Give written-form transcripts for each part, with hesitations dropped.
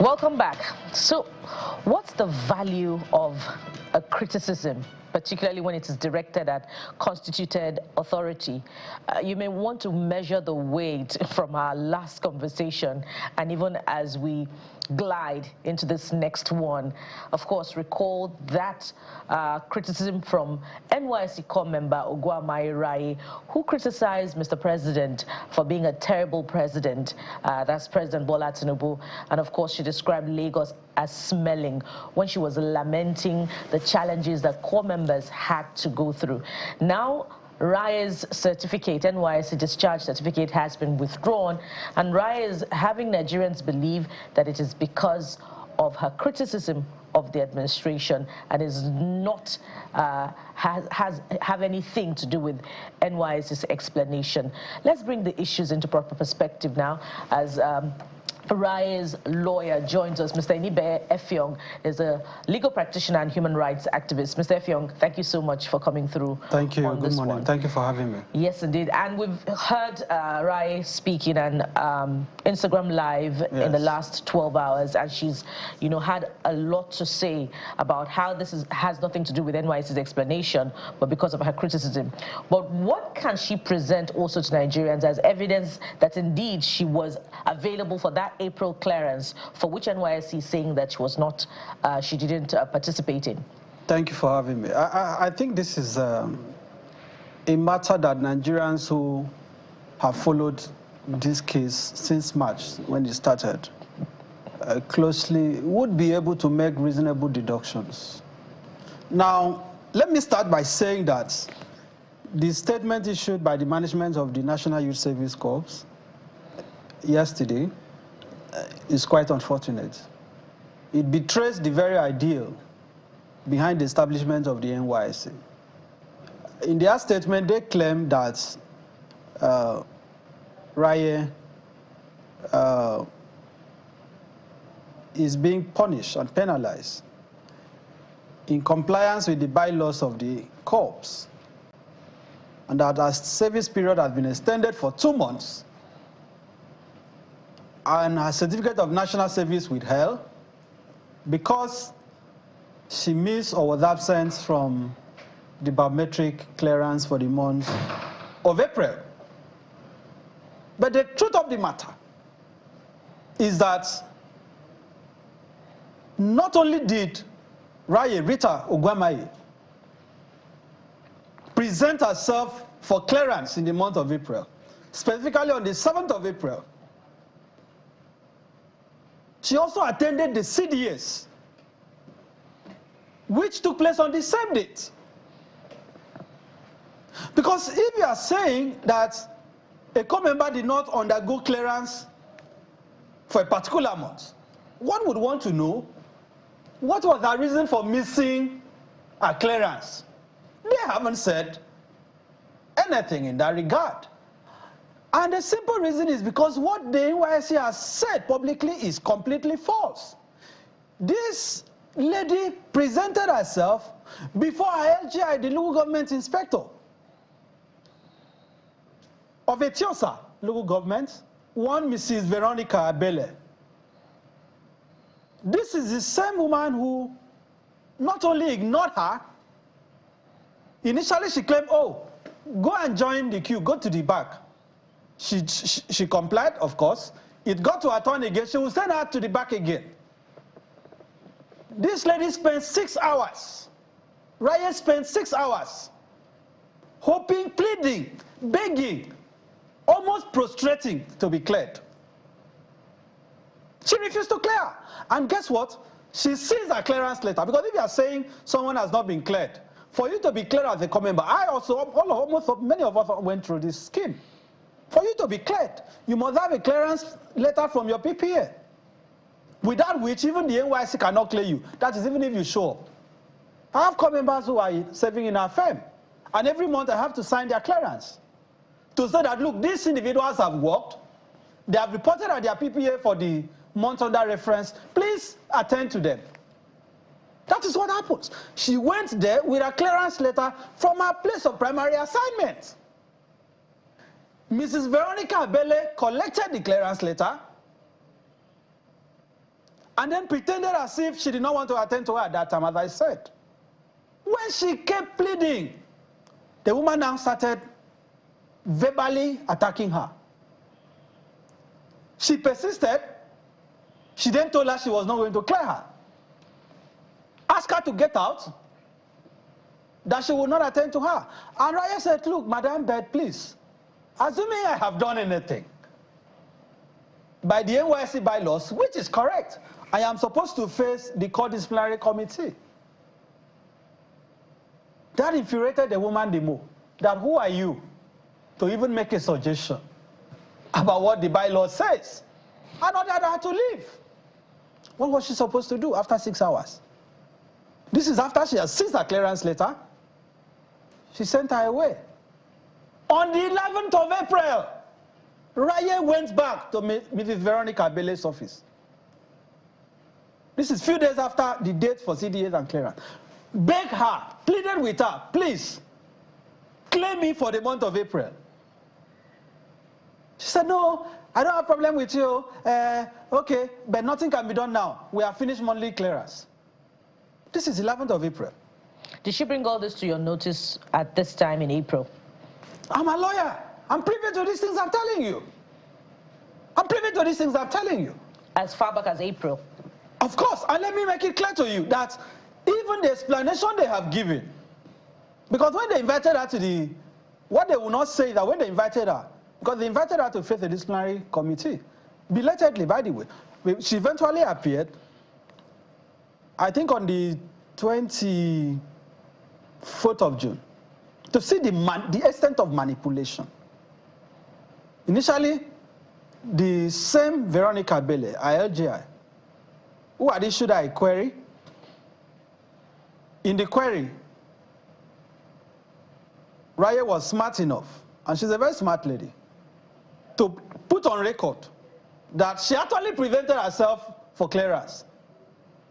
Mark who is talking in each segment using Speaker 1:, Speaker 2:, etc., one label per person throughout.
Speaker 1: Welcome back. So, what's the value of a criticism, particularly when it is directed at constituted authority? You may want to measure the weight from our last conversation, and even as we glide into this next one, of course, recall that criticism from NYSC core member Raye, who criticized Mr. President for being a terrible president. That's President Bola Tinubu. And of course, she described Lagos as smelling when she was lamenting the challenges that core members had to go through. Now, Raye's certificate, NYSC discharge certificate, has been withdrawn, and Raye is having Nigerians believe that it is because of her criticism of the administration and is not have anything to do with NYSC's explanation. Let's bring the issues into proper perspective now as Raye's lawyer joins us. Mr. Effiong is a legal practitioner and human rights activist. Mr. Effiong, thank you so much for coming through.
Speaker 2: Thank you. Good morning. Thank you for having me.
Speaker 1: Yes, indeed. And we've heard Raye speaking on Instagram Live in the last 12 hours, and she's, had a lot to say about how this has nothing to do with NYSC's explanation, but because of her criticism. But what can she present also to Nigerians as evidence that indeed she was available for that April clearance, for which NYSC is saying that she was not, she didn't participate in?
Speaker 2: Thank you for having me. I think this is a matter that Nigerians who have followed this case since March, when it started, closely would be able to make reasonable deductions. Now, let me start by saying that the statement issued by the management of the National Youth Service Corps yesterday is quite unfortunate. It betrays the very ideal behind the establishment of the NYSC. In their statement, they claim that Raye is being punished and penalized in compliance with the bylaws of the corps, and that her service period has been extended for 2 months, and her certificate of national service withheld because she missed or was absent from the biometric clearance for the month of April. But the truth of the matter is that not only did Raye Rita Ogwamaye present herself for clearance in the month of April, specifically on the 7th of April, she also attended the CDS, which took place on the same date. Because if you are saying that a core member did not undergo clearance for a particular month, one would want to know what was the reason for missing a clearance. They haven't said anything in that regard. And the simple reason is because what the NYSC has said publicly is completely false. This lady presented herself before her LGI, the local government inspector of Etiosa local government, one Mrs. Veronica Abele. This is the same woman who not only ignored her, initially she claimed, oh, go and join the queue, go to the back. She complied, of course. It got to her turn again. She will send her to the back again. This lady spent 6 hours. Raye spent 6 hours hoping, pleading, begging, almost prostrating to be cleared. She refused to clear. And guess what? She sees a clearance letter. Because if you are saying someone has not been cleared, for you to be cleared as a core member, many of us went through this scheme. For you to be cleared, you must have a clearance letter from your PPA, without which even the NYSC cannot clear you. That is even if you show up. I have core members who are serving in our firm, and every month I have to sign their clearance to say that, look, these individuals have worked, they have reported at their PPA for the month under reference, please attend to them. That is what happens. She went there with a clearance letter from her place of primary assignment. Mrs. Veronica Abele collected the clearance letter and then pretended as if she did not want to attend to her at that time, as I said. When she kept pleading, the woman now started verbally attacking her. She persisted. She then told her she was not going to clear her. Asked her to get out, that she would not attend to her. And Raye said, look, Madam Bed, please, assuming I have done anything by the NYSC bylaws, which is correct, I am supposed to face the court disciplinary committee. That infuriated the woman the more. That who are you to even make a suggestion about what the bylaw says? And ordered her to leave. What was she supposed to do after 6 hours? This is after she has seen her clearance letter. She sent her away. On the 11th of April, Raye went back to Mrs. Veronica Bele's office. This is a few days after the date for CDAs and clearance. Begged her, pleaded with her, please, claim me for the month of April. She said, no, I don't have a problem with you. Okay, but nothing can be done now. We have finished monthly clearance. This is 11th of April.
Speaker 1: Did she bring all this to your notice at this time in April?
Speaker 2: I'm a lawyer. I'm privy to these things I'm telling you. I'm privy to these things I'm telling you.
Speaker 1: As far back as April?
Speaker 2: Of course, and let me make it clear to you that even the explanation they have given, because when they invited her to the, what they will not say is that when they invited her, because they invited her to face the disciplinary committee, belatedly, by the way, she eventually appeared, I think on the 24th of June, to see the extent of manipulation. Initially, the same Veronica Bele, ILGI, who had issued a query. In the query, Raye was smart enough, and she's a very smart lady, to put on record that she actually prevented herself for clearance,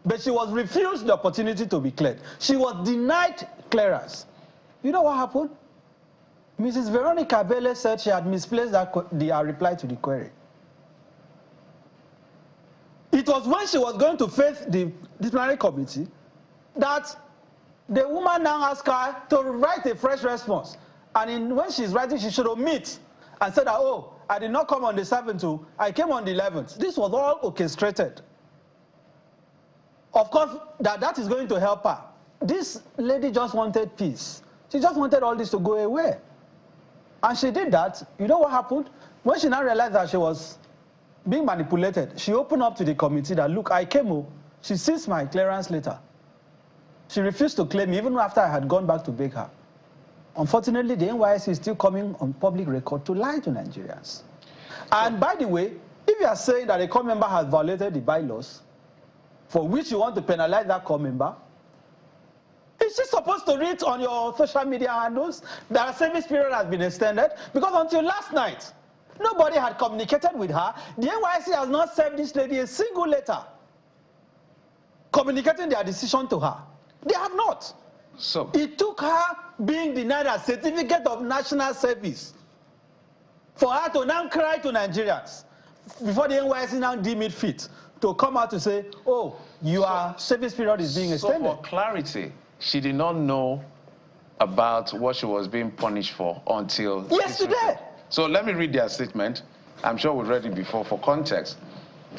Speaker 2: but she was refused the opportunity to be cleared. She was denied clearance. You know what happened? Mrs. Veronica Bele said she had misplaced her reply to the query. It was when she was going to face the disciplinary committee that the woman now asked her to write a fresh response. And when she's writing, she should omit and said that, oh, I did not come on the 7th, I came on the 11th. This was all orchestrated. Of course, that is going to help her. This lady just wanted peace. She just wanted all this to go away. And she did that. You know what happened? When she now realized that she was being manipulated, she opened up to the committee that, look, I came home. She sees my clearance letter. She refused to claim me, even after I had gone back to beg her. Unfortunately, the NYSC is still coming on public record to lie to Nigerians. And by the way, if you are saying that a core member has violated the bylaws, for which you want to penalize that core member, is she supposed to read on your social media handles that her service period has been extended? Because until last night, nobody had communicated with her. The NYSC has not sent this lady a single letter communicating their decision to her. They have not.
Speaker 3: So
Speaker 2: it took her being denied a certificate of national service for her to now cry to Nigerians before the NYSC now deem it fit to come out to say, oh, your service period is being extended.
Speaker 3: So for clarity, she did not know about what she was being punished for until
Speaker 2: yesterday.
Speaker 3: So let me read their statement. I'm sure we've read it before for context.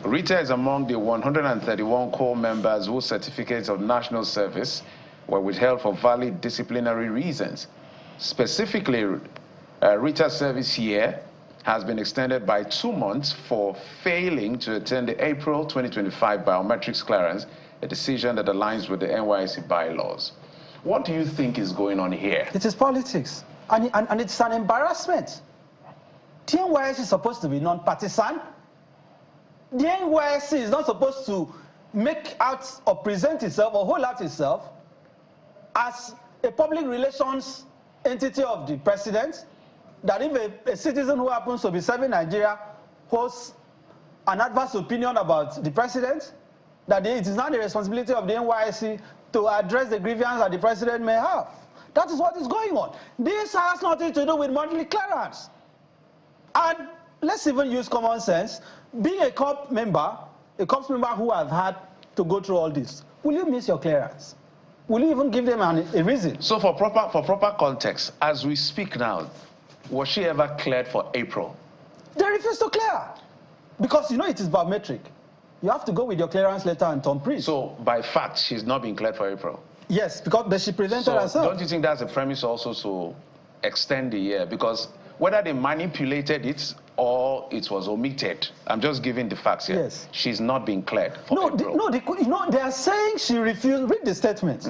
Speaker 3: Rita is among the 131 core members whose certificates of national service were withheld for valid disciplinary reasons. Specifically, Rita's service year has been extended by 2 months for failing to attend the April 2025 biometrics clearance, a decision that aligns with the NYSC bylaws. What do you think is going on here?
Speaker 2: It is politics, and it's an embarrassment. The NYSC is supposed to be non-partisan. The NYSC is not supposed to make out or present itself or hold out itself as a public relations entity of the president, that if a citizen who happens to be serving Nigeria holds an adverse opinion about the president, that it is not the responsibility of the NYSC to address the grievance that the president may have. That is what is going on. This has nothing to do with monthly clearance. And let's even use common sense. Being a COP member a corps member who has had to go through all this, will you miss your clearance? Will you even give them a reason?
Speaker 3: So for proper context, as we speak now, was she ever cleared for April?
Speaker 2: They refuse to clear. Because you know it is biometric. You have to go with your clearance letter and thumbprint.
Speaker 3: So by fact, she's not been cleared for April?
Speaker 2: Yes, because she presented herself.
Speaker 3: Don't you think that's a premise also to extend the year? Because whether they manipulated it or it was omitted, I'm just giving the facts here.
Speaker 2: Yes.
Speaker 3: She's not been cleared for April.
Speaker 2: They are saying she refused. Read the statement.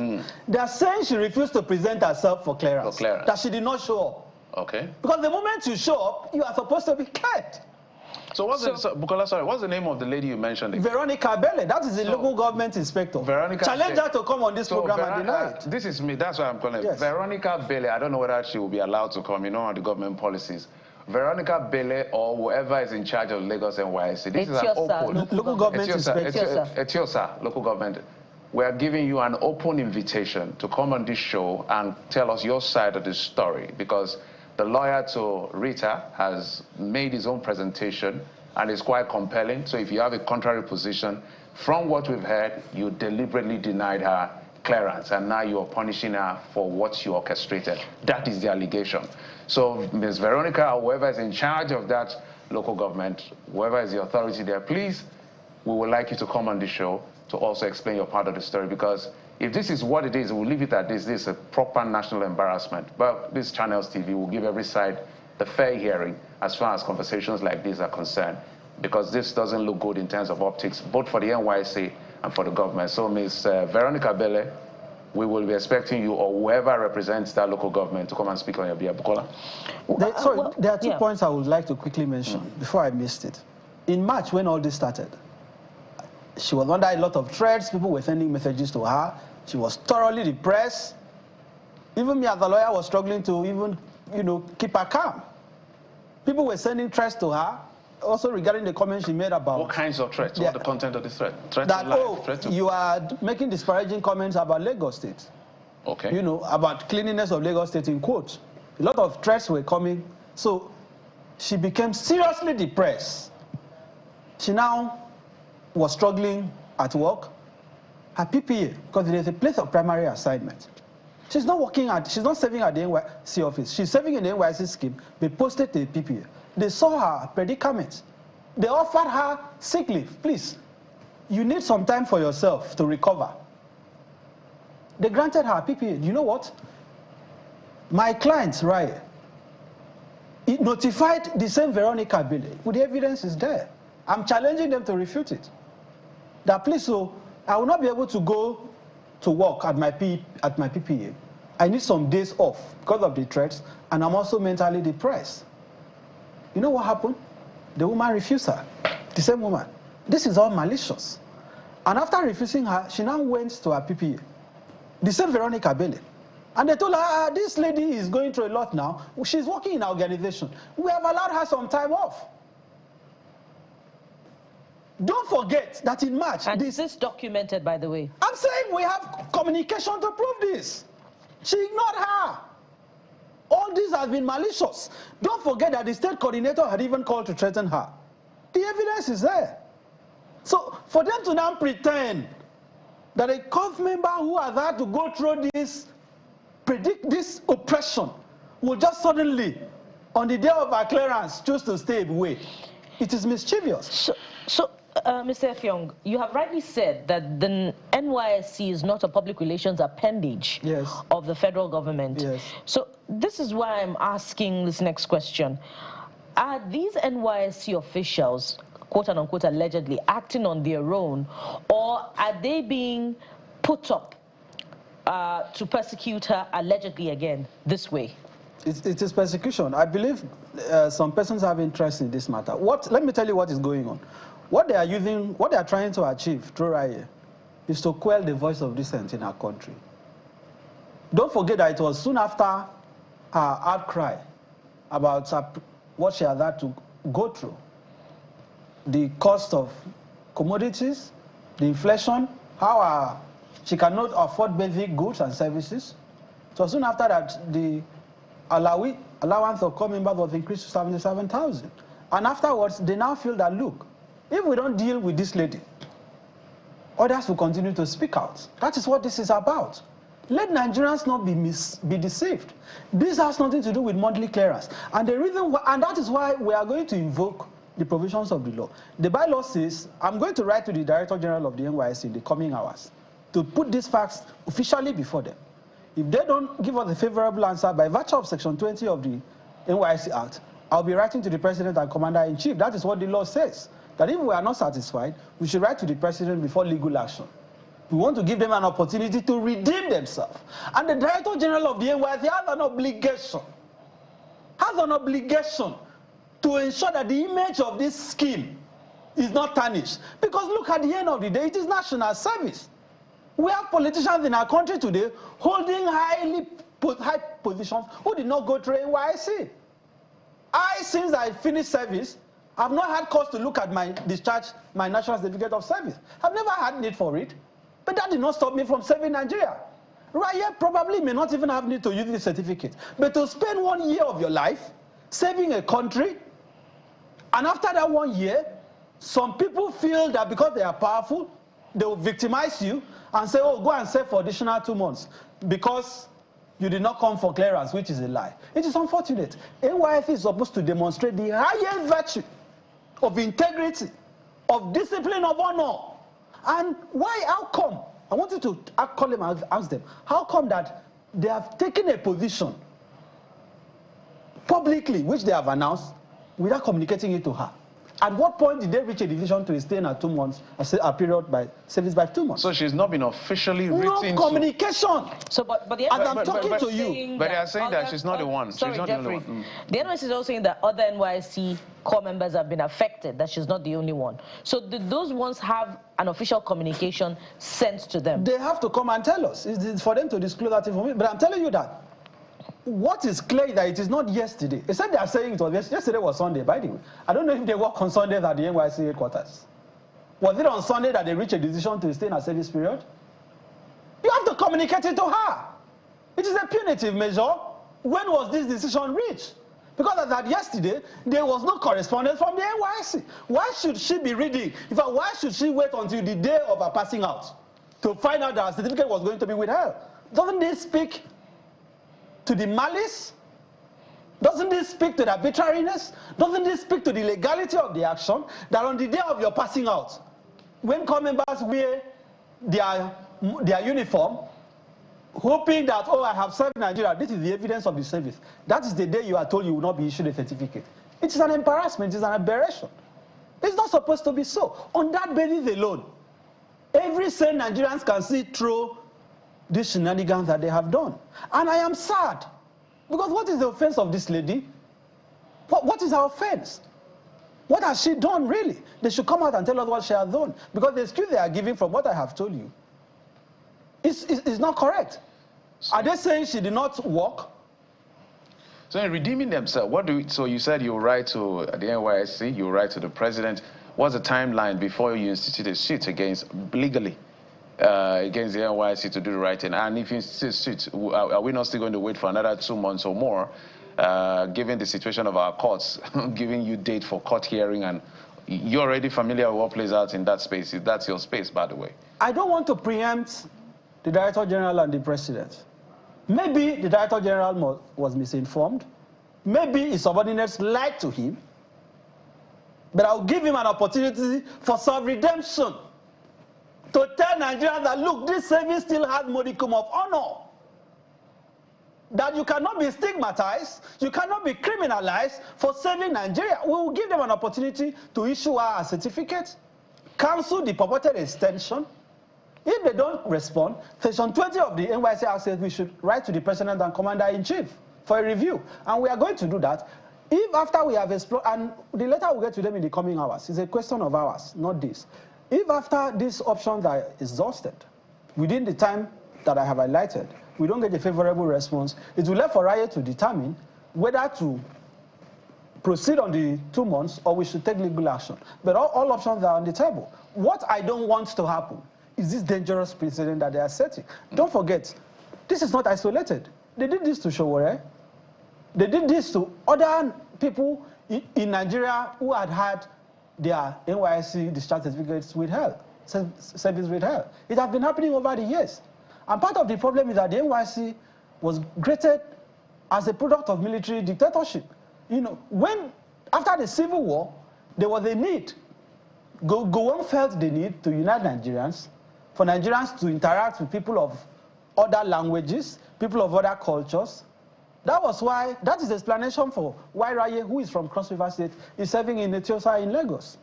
Speaker 2: They are saying she refused to present herself for clearance. That she did not show up.
Speaker 3: Okay.
Speaker 2: Because the moment you show up, you are supposed to be cleared.
Speaker 3: So what's the name of the lady you mentioned?
Speaker 2: Veronica Bele. That is the local government inspector.
Speaker 3: Veronica
Speaker 2: challenge her to come on this program and deny it.
Speaker 3: This is me. That's why I'm calling.
Speaker 2: Yes.
Speaker 3: Veronica Bele. I don't know whether she will be allowed to come. You know, on the government policies. Veronica Bele or whoever is in charge of Lagos NYSC. This is an open
Speaker 2: local government inspector.
Speaker 3: Etiosa, local government. We are giving you an open invitation to come on this show and tell us your side of the story, because the lawyer to Rita has made his own presentation and it's quite compelling. So if you have a contrary position, from what we've heard, you deliberately denied her clearance and now you're punishing her for what you orchestrated. That is the allegation. So Ms. Veronica, or whoever is in charge of that local government, whoever is the authority there, please, we would like you to come on the show to also explain your part of the story, because if this is what it is, we'll leave it at this. This is a proper national embarrassment. But this Channels TV will give every side the fair hearing as far as conversations like this are concerned, because this doesn't look good in terms of optics, both for the NYSC and for the government. So Ms. Veronica Bele, we will be expecting you or whoever represents that local government to come and speak on your behalf. Bukola?
Speaker 2: There are two points I would like to quickly mention before I missed it. In March, when all this started, she was under a lot of threats. People were sending messages to her. She was thoroughly depressed. Even me as a lawyer was struggling to even, keep her calm. People were sending threats to her, also regarding the comments she made about...
Speaker 3: What kinds of threats? What's the content of the threat? Threats
Speaker 2: that,
Speaker 3: to life? Threats to...
Speaker 2: you are making disparaging comments about Lagos State.
Speaker 3: Okay.
Speaker 2: About cleanliness of Lagos State in quotes. A lot of threats were coming. So she became seriously depressed. She now was struggling at work. Her PPA, because there is a place of primary assignment. She's not serving at the NYSC office. She's serving in the NYSC scheme. They posted the PPA. They saw her predicament. They offered her sick leave. Please, you need some time for yourself to recover. They granted her PPA. You know what? My client, Raye, it notified the same Veronica Bele. With the evidence is there. I'm challenging them to refute it. That please, so I will not be able to go to work at my PPA. I need some days off because of the threats, and I'm also mentally depressed. You know what happened? The woman refused her. The same woman. This is all malicious. And after refusing her, she now went to her PPA. The same Veronica Bele. And they told her, this lady is going through a lot now. She's working in our organization. We have allowed her some time off. Don't forget that in March...
Speaker 1: And is this documented, by the way?
Speaker 2: I'm saying we have communication to prove this. She ignored her. All this has been malicious. Don't forget that the state coordinator had even called to threaten her. The evidence is there. So for them to now pretend that a COF member who has had to go through this, predict this oppression, will just suddenly, on the day of our clearance, choose to stay away, it is mischievous.
Speaker 1: So Mr. Effiong, you have rightly said that the NYSC is not a public relations appendage of the federal government.
Speaker 2: Yes.
Speaker 1: So this is why I'm asking this next question. Are these NYSC officials, quote unquote, allegedly acting on their own, or are they being put up to persecute her allegedly again this way?
Speaker 2: It is persecution. I believe some persons have interest in this matter. Let me tell you what is going on. What they are trying to achieve through Raye is to quell the voice of dissent in our country. Don't forget that it was soon after her outcry about what she had to go through. The cost of commodities, the inflation, how she cannot afford basic goods and services. So soon after that, the allowance of core members was increased to 77,000. And afterwards, they now feel that, look, if we don't deal with this lady, others will continue to speak out. That is what this is about. Let Nigerians not be deceived. This has nothing to do with monthly clearance. And the reason why, and that is why we are going to invoke the provisions of the law. The bylaw says, I'm going to write to the Director General of the NYSC in the coming hours to put these facts officially before them. If they don't give us a favorable answer by virtue of Section 20 of the NYSC Act, I'll be writing to the President and Commander-in-Chief. That is what the law says. That if we are not satisfied, we should write to the President before legal action. We want to give them an opportunity to redeem themselves. And the Director General of the NYSC has an obligation to ensure that the image of this scheme is not tarnished. Because look, at the end of the day, it is national service. We have politicians in our country today holding high positions who did not go through NYSC. Since I finished service, I've not had cause to look at my discharge, my national certificate of service. I've never had need for it, but that did not stop me from serving Nigeria. Raye probably may not even have need to use this certificate, but to spend 1 year of your life saving a country, and after that 1 year, some people feel that because they are powerful, they will victimize you and say, oh, go and serve for additional 2 months because you did not come for clearance, which is a lie. It is unfortunate. NYSC is supposed to demonstrate the highest virtue of integrity, of discipline, of honor. And why, how come? I want you to call them and ask them, how come that they have taken a position publicly, which they have announced, without communicating it to her? At what point did they reach a decision to stay in her 2 months, a period by service by 2 months?
Speaker 3: So she's not been officially written.
Speaker 2: No communication.
Speaker 1: So, but the
Speaker 2: and I'm talking to you.
Speaker 3: But they are saying that she's not the one.
Speaker 1: Sorry,
Speaker 3: she's not
Speaker 1: Jeffrey.
Speaker 3: the only one.
Speaker 1: The NYSC is also saying that other NYSC core members have been affected, that she's not the only one. So did those ones have an official communication sent to them?
Speaker 2: They have to come and tell us. It's for them to disclose that information. But I'm telling you that what is clear is that it is not yesterday. They said they are saying it was yesterday was Sunday, by the way. I don't know if they work on Sundays at the NYSC headquarters. Was it on Sunday that they reached a decision to stay in a service period? You have to communicate it to her. It is a punitive measure. When was this decision reached? Because as at yesterday, there was no correspondence from the NYSC. Why should she be reading? In fact, why should she wait until the day of her passing out to find out that her certificate was going to be withheld? Doesn't this speak to the malice? Doesn't this speak to the arbitrariness? Doesn't this speak to the legality of the action that on the day of your passing out, when core members wear their uniform, hoping that, oh, I have served Nigeria, this is the evidence of the service, that is the day you are told you will not be issued a certificate. It is an embarrassment, it is an aberration. It's not supposed to be so. On that basis alone, every sane Nigerians can see through these shenanigans that they have done. And I am sad. Because what is the offense of this lady? What is her offense? What has she done, really? They should come out and tell us what she has done. Because the excuse they are giving from what I have told you is not correct. Are they saying she did not work?
Speaker 3: So in redeeming themselves, so you said you'll write to the NYSC, you'll write to the president. What's the timeline before you institute a suit legally? Against the NYSC to do the right thing? And if you insist, are we not still going to wait for another 2 months or more, given the situation of our courts, giving you date for court hearing, and you're already familiar with what plays out in that space? That's your space, by the way.
Speaker 2: I don't want to preempt the Director General and the President. Maybe the Director General was misinformed. Maybe his subordinates lied to him. But I'll give him an opportunity for self-redemption, to tell Nigerians that, look, this service still has modicum of honor. That you cannot be stigmatized, you cannot be criminalized for serving Nigeria. We will give them an opportunity to issue our certificate, cancel the purported extension. If they don't respond, Section 20 of the NYSC Act says we should write to the President and Commander-in-Chief for a review. And we are going to do that. If after we have explored, and the letter will get to them in the coming hours, it's a question of hours, not this. If after these options are exhausted, within the time that I have highlighted, we don't get a favorable response, it will left for Raye to determine whether to proceed on the 2 months or we should take legal action. But all options are on the table. What I don't want to happen is this dangerous precedent that they are setting. Don't forget, this is not isolated. They did this to Showore. They did this to other people in Nigeria who had their NYSC discharge certificates withheld. service withheld. It has been happening over the years. And part of the problem is that the NYSC was created as a product of military dictatorship. You know, after the Civil War, there was a need. Gowon felt the need to unite Nigerians, for Nigerians to interact with people of other languages, people of other cultures. That is the explanation for why Raye, who is from Cross River State, is serving in Etiosa in Lagos.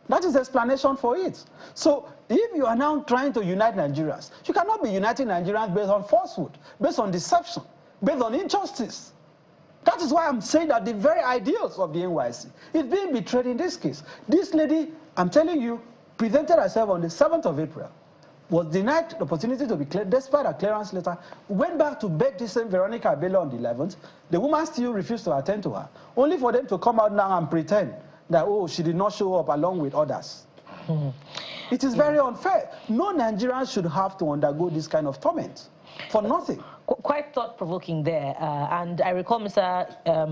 Speaker 2: That is the explanation for it. So if you are now trying to unite Nigerians, you cannot be uniting Nigerians based on falsehood, based on deception, based on injustice. That is why I'm saying that the very ideals of the NYSC is being betrayed in this case. This lady, I'm telling you, presented herself on the 7th of April, was denied the opportunity to be cleared despite a clearance letter, went back to beg this same Veronica Bello on the 11th. The woman still refused to attend to her, only for them to come out now and pretend that, oh, she did not show up along with others. It is very unfair. No Nigerian should have to undergo this kind of torment for nothing.
Speaker 1: Quite thought-provoking there, and I recall Mr.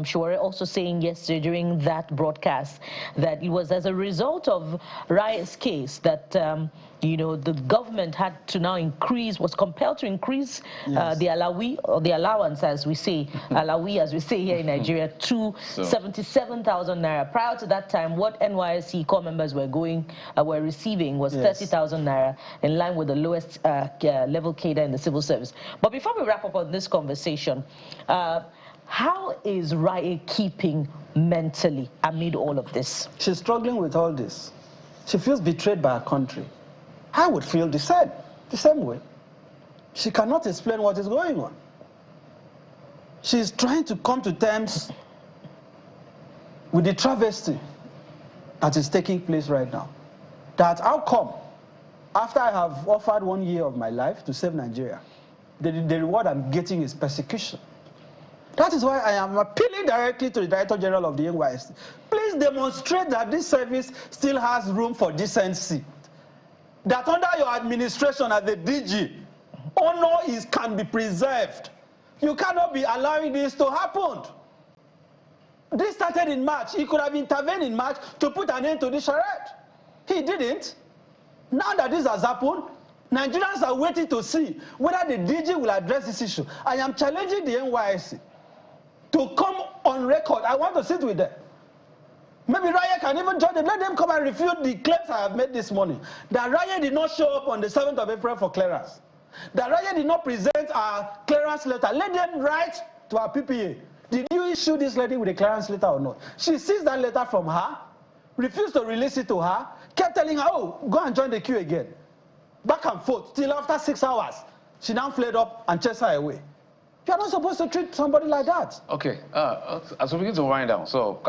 Speaker 1: Shuare also saying yesterday during that broadcast that it was as a result of Raye's case that you know, the government had to now was compelled to increase the alawi, or the allowance, as we say, alawi, as we say here in Nigeria, to 77,000 naira. Prior to that time, what NYSC core members were receiving was 30,000 naira, in line with the lowest level cadre in the civil service. But before we wrap up on this conversation, how is Raye keeping mentally amid all of this?
Speaker 2: She's struggling with all this. She feels betrayed by her country. I would feel the same way. She cannot explain what is going on. She's trying to come to terms with the travesty that is taking place right now. That how come, after I have offered 1 year of my life to save Nigeria, the reward I'm getting is persecution. That is why I am appealing directly to the Director General of the NYSC. Please demonstrate that this service still has room for decency. That under your administration as the DG, honor can be preserved. You cannot be allowing this to happen. This started in March. He could have intervened in March to put an end to this charade. He didn't. Now that this has happened, Nigerians are waiting to see whether the DG will address this issue. I am challenging the NYSC to come on record. I want to sit with them. Maybe Raye can even join them. Let them come and refute the claims I have made this morning. That Raye did not show up on the 7th of April for clearance. That Raye did not present a clearance letter. Let them write to our PPA. Did you issue this lady with a clearance letter or not? She seized that letter from her, refused to release it to her, kept telling her, oh, go and join the queue again. Back and forth, till after 6 hours, she now fled up and chased her away. You're not supposed to treat somebody like that. Okay,
Speaker 3: as we begin to wind down, so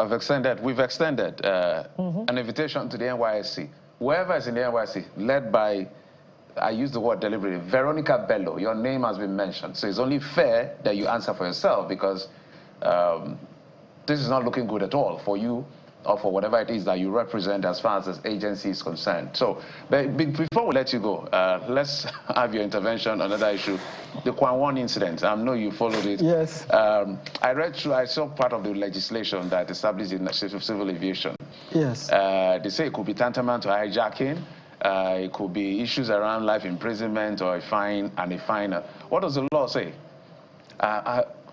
Speaker 3: we've extended an invitation to the NYSC. Whoever is in the NYSC, led by, I use the word deliberately, Veronica Bello, your name has been mentioned. So it's only fair that you answer for yourself, because this is not looking good at all for you or for whatever it is that you represent as far as this agency is concerned. So, but before we let you go, let's have your intervention on another issue, the Quan incident. I know you followed it.
Speaker 2: Yes.
Speaker 3: I saw part of the legislation that established the civil aviation.
Speaker 2: Yes.
Speaker 3: They say it could be tantamount to hijacking. It could be issues around life imprisonment or a fine and a fine. What does the law say?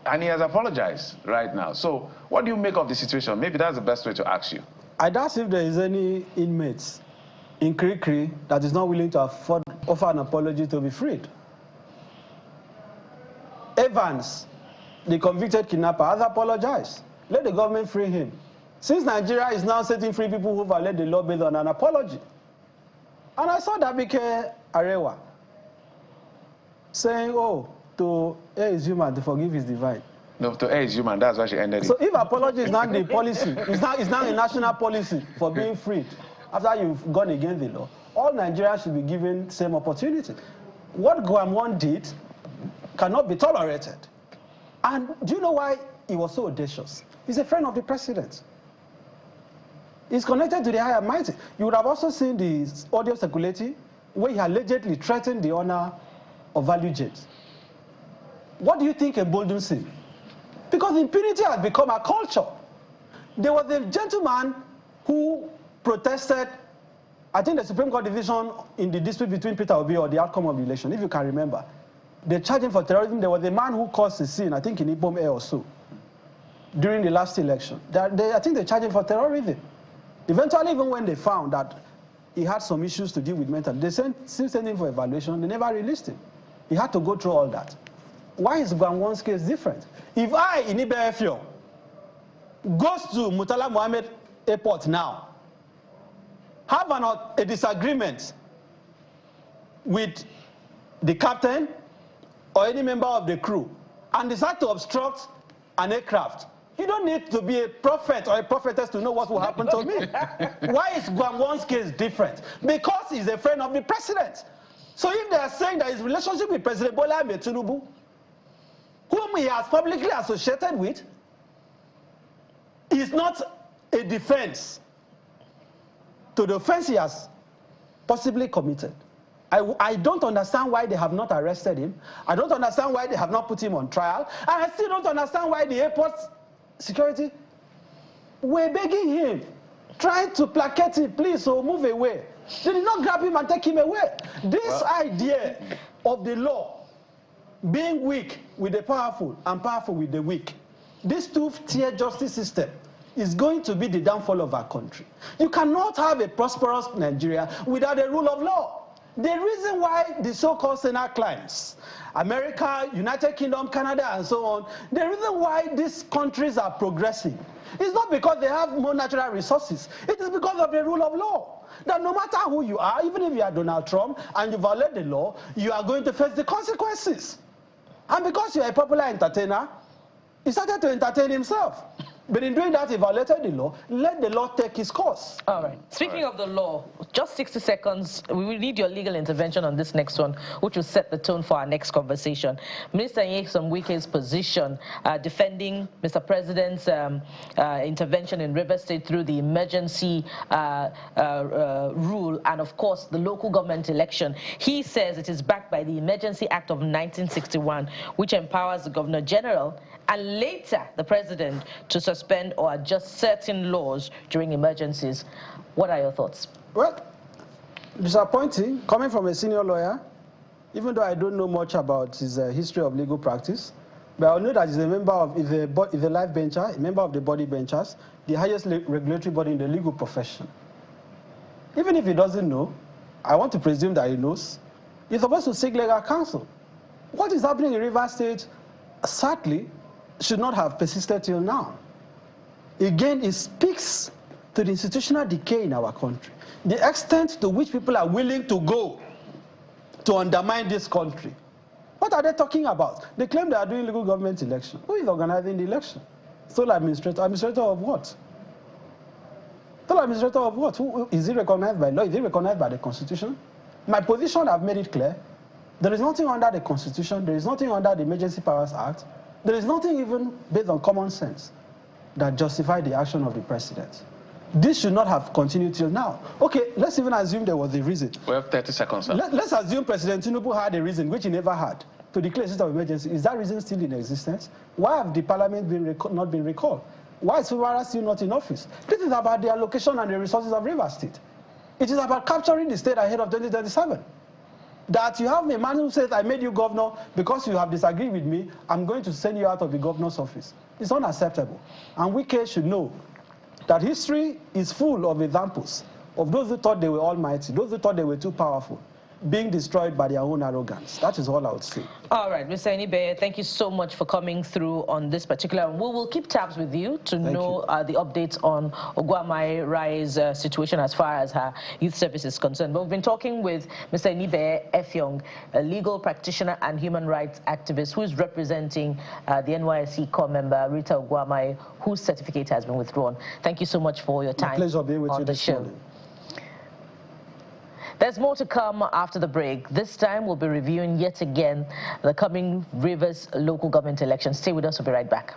Speaker 3: And he has apologized right now. So what do you make of the situation? Maybe that's the best way to ask you.
Speaker 2: I doubt if there is any inmate in Krikri that is not willing to offer an apology to be freed. Evans, the convicted kidnapper, has apologized. Let the government free him. Since Nigeria is now setting free people who violate the law based on an apology. And I saw that Bike Arewa saying, oh, to err is human, to forgive is divine.
Speaker 3: No, to err is human, that's why she ended it.
Speaker 2: So if apology is not the policy, it's not a national policy for being freed after you've gone against the law, all Nigerians should be given the same opportunity. What Guam did cannot be tolerated. And do you know why he was so audacious? He's a friend of the president. He's connected to the high and mighty. You would have also seen the audio circulating where he allegedly threatened the owner of Value Jet. What do you think emboldens him? Because impunity has become a culture. There was a gentleman who protested I think the Supreme Court division in the dispute between Peter Obi or the outcome of the election, if you can remember, they charged him for terrorism. There was a man who caused a scene, I think in Ibom Air or so, during the last election. I think they charged him for terrorism. Eventually, even when they found that he had some issues to deal with mentally, they still sent him for evaluation. They never released him. He had to go through all that. Why is Gwanwon's case different? If I, Inibe Effiong, goes to Murtala Mohammed Airport now, have a disagreement with the captain or any member of the crew and decide to obstruct an aircraft, you don't need to be a prophet or a prophetess to know what will happen to me. Why is Gwanwon's case different? Because he's a friend of the president. So if they are saying that his relationship with President Bola Ahmed Tinubu, whom he has publicly associated with, is not a defense to the offense he has possibly committed, I don't understand why they have not arrested him. I don't understand why they have not put him on trial. And I still don't understand why the airport security were begging him, trying to placate him, please, so move away. They did not grab him and take him away. This idea of the law being weak with the powerful and powerful with the weak, this two-tier justice system is going to be the downfall of our country. You cannot have a prosperous Nigeria without a rule of law. The reason why the so-called Senate clients, America, United Kingdom, Canada, and so on, the reason why these countries are progressing is not because they have more natural resources. It is because of the rule of law. That no matter who you are, even if you are Donald Trump and you violate the law, you are going to face the consequences. And because you are a popular entertainer, he started to entertain himself. But in doing that, he violated the law. Let the law take its course.
Speaker 1: All right. Speaking of the law, just 60 seconds. We will need your legal intervention on this next one, which will set the tone for our next conversation. Minister Nyesom Wike's position defending Mr. President's intervention in River State through the emergency rule and, of course, the local government election. He says it is backed by the Emergency Act of 1961, which empowers the Governor General and later the President to suspend or adjust certain laws during emergencies. What are your thoughts?
Speaker 2: Well, disappointing, coming from a senior lawyer, even though I don't know much about his history of legal practice, but I know that he's a member of, he's a life bencher, a member of the body benchers, the highest regulatory body in the legal profession. Even if he doesn't know, I want to presume that he knows, he's supposed to seek legal counsel. What is happening in River State, sadly, should not have persisted till now. Again, it speaks to the institutional decay in our country, the extent to which people are willing to go to undermine this country. What are they talking about? They claim they are doing legal government election. Who is organizing the election? Sole administrator. Administrator of what? Sole administrator of what? Who is he recognized by law? Is he recognized by the Constitution? My position, I've made it clear. There is nothing under the Constitution. There is nothing under the Emergency Powers Act. There is nothing even based on common sense that justifies the action of the president. This should not have continued till now. Okay, let's even assume there was a reason.
Speaker 3: We have 30 seconds, sir.
Speaker 2: Let's assume President Tinubu had a reason, which he never had, to declare a state of emergency. Is that reason still in existence? Why have the parliament not been recalled? Why is Fubara still not in office? This is about the allocation and the resources of River State. It is about capturing the state ahead of 2037. That you have a man who says, I made you governor because you have disagreed with me, I'm going to send you out of the governor's office. It's unacceptable. And Wike should know that history is full of examples of those who thought they were almighty, those who thought they were too powerful, being destroyed by their own arrogance. That is all I would say. All
Speaker 1: right, Mr. Enibe, thank you so much for coming through on this particular. We will keep tabs with you to know the updates on Ogwamai Raye's situation as far as her youth service is concerned. But we've been talking with Mr. Enibe Effiong, a legal practitioner and human rights activist who is representing the NYSC core member, Rita Ogwamai, whose certificate has been withdrawn. Thank you so much for your time.
Speaker 2: My pleasure being with you
Speaker 1: on the show.
Speaker 2: Morning.
Speaker 1: There's more to come after the break. This time, we'll be reviewing yet again the coming Rivers local government elections. Stay with us. We'll be right back.